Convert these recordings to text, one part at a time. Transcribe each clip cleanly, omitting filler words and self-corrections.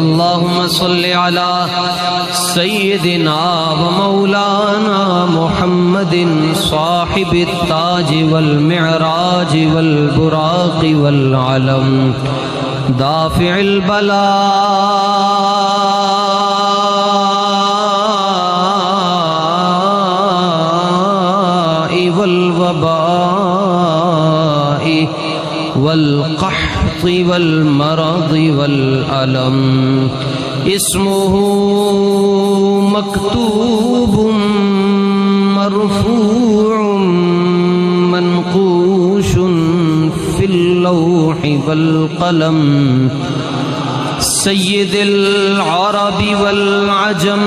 अल्लाहुम्मा सल्लि अला सय्यिदिना व मौलाना मुहम्मदिन साहिबित ताज वल मिअराज वल बुराक़ वल अलम दाफ़िअल बला वल वबाई वल क़हत वल मरद वल अलम इस्मुहु मक्तूबुम मरफूउम मनक़ूशुन फिल लौहि वल क़लम सय्यिदुल अरबी वल अजम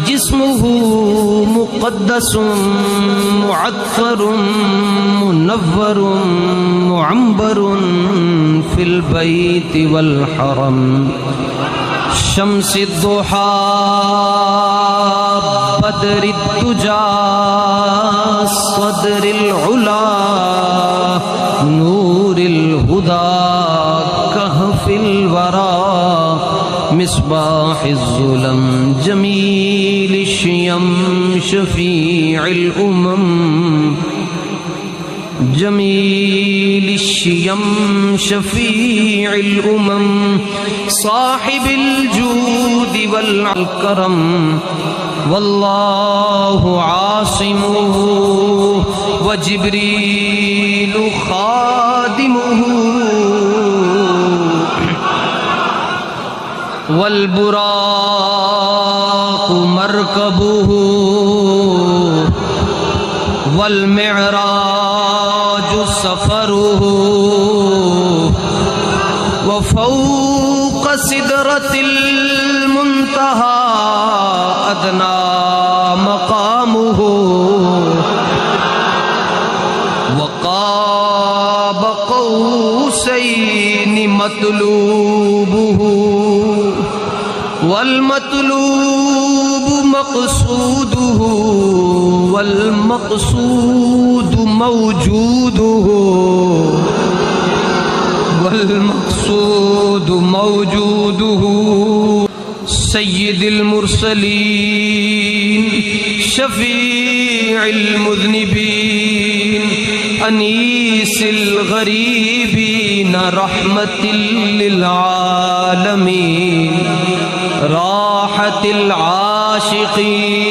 जिस्मुहु मुक़द्दसुम मुअत्तरुम मुनव्वरुम मुअम्बरुन फिल बैति वल हरम शम्सिद दुहा बदरिद तुजा सदरिल उला नूरिल हुदा कहफिल वरा मिस्बाहिज़्ज़ुलम जमीलिश्शियम शफ़ीइल उमम जमीलिश्शियम शफ़ीइल उमम साहिबिल जूदि वल करम वल्लाहु आसिमुहु व जिब्रीलु खादिमुहु वल बुराक़ु मरकबुहु वल मिअराजु सफरुहु व फ़ौक़ सिदरतिल मुंतहा अदना मक़ामुहु व क़ाब क़ौसैनि मतलूबुहु वल मतलूबु मक़सूदुहु वल मक़सूदु मौजूदुहु वल मक़सूदु मौजूदुहु सय्यिदुल मुरसलीन शफ़ीइल मुज़निबीन अनीसिल गरीबीन रहमतिल लिल आलमीन राहतिल आशिक़ीन